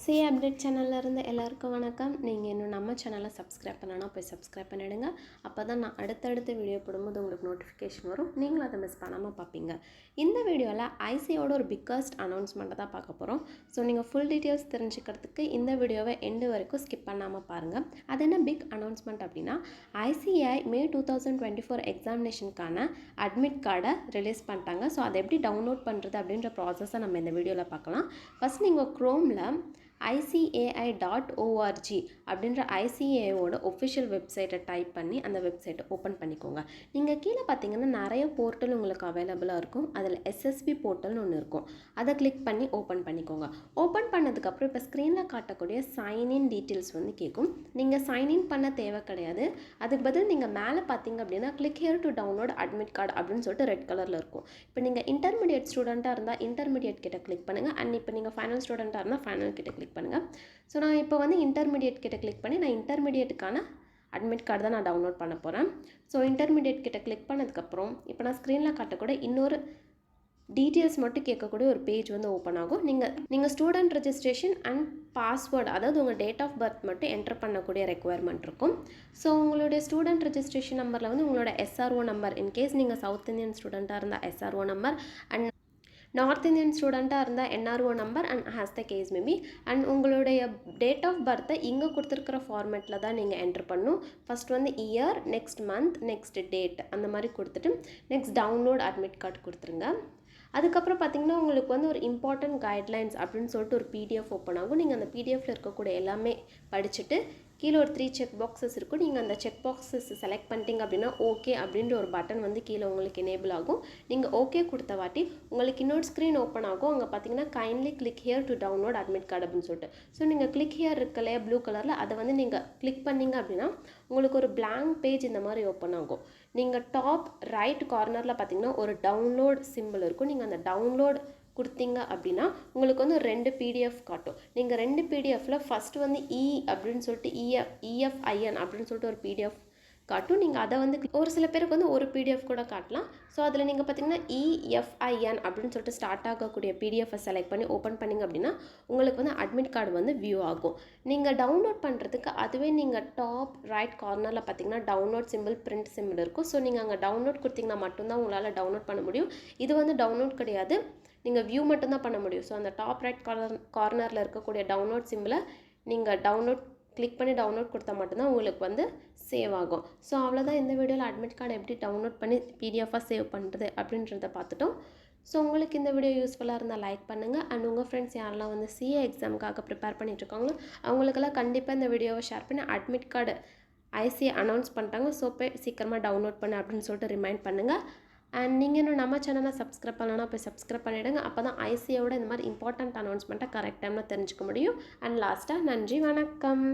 C update சேனல்ல இருந்து எல்லாருக்கும் வணக்கம். நீங்கள் இன்னும் நம்ம சேனலை சப்ஸ்கிரைப் பண்ணலன்னா போய் சப்ஸ்கிரைப் பண்ணிடுங்க. அப்போ தான் நான் அடுத்தடுத்த வீடியோ போடும்போது உங்களுக்கு நோட்டிஃபிகேஷன் வரும். நீங்களும் அதை மிஸ் பண்ணாமல் பார்ப்பீங்க. இந்த வீடியோவில் ஐசியோட ஒரு பிக்கஸ்ட் அனௌன்ஸ்மெண்ட்டை தான் பார்க்க போகிறோம். ஸோ நீங்கள் ஃபுல் டீட்டெயில்ஸ் தெரிஞ்சுக்கிறதுக்கு இந்த வீடியோவை எண்டு வரைக்கும் ஸ்கிப் பண்ணாமல் பாருங்கள். அது என்ன பிக் அனௌன்ஸ்மெண்ட் அப்படின்னா, ஐசிஐ மே 2024 எக்ஸாமினேஷனுக்கான அட்மிட் கார்டை ரிலீஸ் பண்ணிட்டாங்க. ஸோ அதை எப்படி டவுன்லோட் பண்ணுறது அப்படின்ற ப்ராசஸை நம்ம இந்த வீடியோவில் பார்க்கலாம். ஃபஸ்ட் நீங்கள் க்ரோமில் ICAI.org அப்படின்ற ஐசிஏஓட ஒஃபிஷியல் வெப்சைட்டை டைப் பண்ணி அந்த வெப்சைட்டை ஓப்பன் பண்ணிக்கோங்க. நீங்கள் கீழே பார்த்தீங்கன்னா நிறைய போர்ட்டல் உங்களுக்கு அவைலபிளாக இருக்கும். அதில் எஸ்எஸ்பி போர்ட்டல்னு ஒன்று இருக்கும். அதை கிளிக் பண்ணி ஓப்பன் பண்ணிக்கோங்க. ஓப்பன் பண்ணதுக்கப்புறம் இப்போ ஸ்க்ரீனில் காட்டக்கூடிய சைன்இன் டீட்டெயில்ஸ் வந்து கேட்கும். நீங்கள் சைன்இன் பண்ண தேவை கிடையாது. அதுக்கு பதில் நீங்கள் மேலே பார்த்தீங்க அப்படின்னா click here to download admit card அப்படின்னு சொல்லிட்டு ரெட் கலரில் இருக்கும். இப்போ நீங்கள் இன்டர்மீடியட் ஸ்டூடெண்ட்டாக இருந்தால் இன்டர்மீடியட் கிட்ட கிளிக் பண்ணுங்கள். அண்ட் இப்போ நீங்கள் ஃபைனல் ஸ்டூடெண்ட்டாக இருந்தால் ஃபைனல் கிட்ட கிளிக் பண்ணுங்கள். ஸோ நான் இப்போ வந்து இன்டர்மீடியட் கிட்ட கிளிக் பண்ணி நான் இன்டர்மீடியட்டுக்கான அட்மிட் கார்டு தான் நான் டவுன்லோட் பண்ண போகிறேன். ஸோ இன்டர்மீடியட் கிட்ட கிளிக் பண்ணதுக்கப்புறம் இப்போ நான் ஸ்க்ரீனில் காட்டக்கூட இன்னொரு டீட்டெயில்ஸ் மட்டும் கேட்கக்கூடிய ஒரு பேஜ் வந்து ஓப்பன் ஆகும். நீங்கள் ஸ்டூடெண்ட் ரெஜிஸ்ட்ரேஷன் அண்ட் பாஸ்வேர்டு, அதாவது உங்கள் டேட் ஆஃப் பர்த் மட்டும் என்டர் பண்ணக்கூடிய ரெக்குவயர்மெண்ட் இருக்கும். ஸோ உங்களுடைய ஸ்டூடெண்ட் ரெஜிஸ்ட்ரேஷன் நம்பரில் வந்து உங்களோட SRO நம்பர், இன்கேஸ் நீங்கள் சவுத் இந்தியன் ஸ்டூடெண்ட்டாக இருந்தால் SRO number, and north Indian ஸ்டூடெண்ட்டாக இருந்தால் NRO number and as the case may be, and உங்களுடைய டேட் ஆஃப் பர்த்தை இங்கே கொடுத்துருக்கிற ஃபார்மேட்டில் தான் நீங்கள் என்ட்ரு பண்ணணும். ஃபஸ்ட் வந்து year, next month, next date அந்த மாதிரி கொடுத்துட்டு நெக்ஸ்ட் டவுன்லோட் அட்மிட் கார்டு கொடுத்துருங்க. அதுக்கப்புறம் பார்த்திங்கன்னா உங்களுக்கு வந்து ஒரு இம்பார்ட்டன்ட் கைட்லைன்ஸ் அப்படின்னு சொல்லிட்டு ஒரு PDF ஓப்பன் ஆகும். நீங்கள் அந்த PDFல இருக்கக்கூடிய எல்லாமே படிச்சுட்டு கீழே ஒரு 3 செக் பாக்ஸஸ் இருக்கும். நீங்கள் அந்த செக் பாக்ஸஸ் செலக்ட் பண்ணிட்டீங்க அப்படின்னா ஓகே அப்படின்ற ஒரு பட்டன் வந்து கீழே உங்களுக்கு எனேபிள் ஆகும். நீங்கள் ஓகே கொடுத்த வாட்டி உங்களுக்கு இன்னொரு ஸ்க்ரீன் ஓப்பன் ஆகும். அங்கே பார்த்தீங்கன்னா kindly click here to download admit card அப்படின்னு சொல்லிட்டு. ஸோ நீங்கள் கிளிக் ஹியர் இருக்கலையா ப்ளூ கலரில், அதை வந்து நீங்கள் கிளிக் பண்ணிங்க அப்படின்னா உங்களுக்கு ஒரு blank பேஜ் இந்த மாதிரி ஓப்பன் ஆகும். நீங்கள் டாப் ரைட் கார்னரில் பார்த்தீங்கன்னா ஒரு டவுன்லோட் சிம்பிள் இருக்கும். நீங்கள் அந்த டவுன்லோட் கொடுத்தீங்க அப்படின்னா உங்களுக்கு வந்து ஒரு 2 PDF காட்டும். நீங்கள் 2 PDFல ஃபஸ்ட்டு வந்து அப்படின்னு சொல்லிட்டு EFIN அப்படின்னு சொல்லிட்டு ஒரு PDF காட்டும். நீங்கள் அதை வந்து ஒரு சில பேருக்கு வந்து ஒரு PDF கூட காட்டலாம். ஸோ அதில் நீங்கள் பார்த்தீங்கன்னா EFIN அப்படின்னு சொல்லிட்டு ஸ்டார்ட் ஆகக்கூடிய PDFை செலக்ட் பண்ணி ஓப்பன் பண்ணிங்க அப்படின்னா உங்களுக்கு வந்து அட்மிட் கார்டு வந்து வியூ ஆகும். நீங்கள் டவுன்லோட் பண்ணுறதுக்கு அதுவே நீங்கள் டாப் ரைட் கார்னரில் பார்த்தீங்கன்னா டவுன்லோட் சிம்பிள், பிரிண்ட் சிம்பிள் இருக்கும். ஸோ நீங்கள் அங்கே டவுன்லோட் கொடுத்தீங்கன்னா மட்டும்தான் உங்களால் டவுன்லோட் பண்ண முடியும். இது வந்து டவுன்லோட் கிடையாது, நீங்கள் வியூ மட்டும்தான் பண்ண முடியும். ஸோ அந்த டாப் ரைட் கார்னரில் இருக்கக்கூடிய டவுன்லோட் சிம்பிளை நீங்கள் டவுன்லோட் கிளிக் பண்ணி டவுன்லோட் கொடுத்தா மட்டும்தான் உங்களுக்கு வந்து சேவ் ஆகும். ஸோ அவ்வளோதான். இந்த வீடியோவில் அட்மிட் கார்டு எப்படி டவுன்லோட் பண்ணி PDFாக சேவ் பண்ணுறது அப்படின்றத பார்த்துட்டோம். ஸோ உங்களுக்கு இந்த வீடியோ யூஸ்ஃபுல்லாக இருந்தால் லைக் பண்ணுங்கள். அண்ட் உங்கள் ஃப்ரெண்ட்ஸ் யாரெல்லாம் வந்து CA எக்ஸாமுக்காக ப்ரிப்பேர் பண்ணிகிட்ருக்காங்களோ அவங்களுக்கெல்லாம் கண்டிப்பாக இந்த வீடியோவை ஷேர் பண்ணி அட்மிட் கார்டு ஐசிஐ அனௌன்ஸ் பண்ணிட்டாங்க, ஸோ போய் சீக்கிரமாக டவுன்லோட் பண்ணு அப்படின்னு சொல்லிட்டு ரிமைண்ட் பண்ணுங்கள். அண்ட் நீங்கள் இன்னும் நம்ம சேனலை சப்ஸ்கிரைப் பண்ணலன்னா போய் சப்ஸ்கிரைப் பண்ணிவிடுங்க. அப்போ தான் ஐசிஐயோட இந்த மாதிரி இம்பார்ட்டண்ட் அனௌன்ஸ்மெண்ட்டை கரெக்ட் டைமில் தெரிஞ்சுக்க முடியும். அண்ட் லாஸ்ட்டாக நன்றி, வணக்கம்.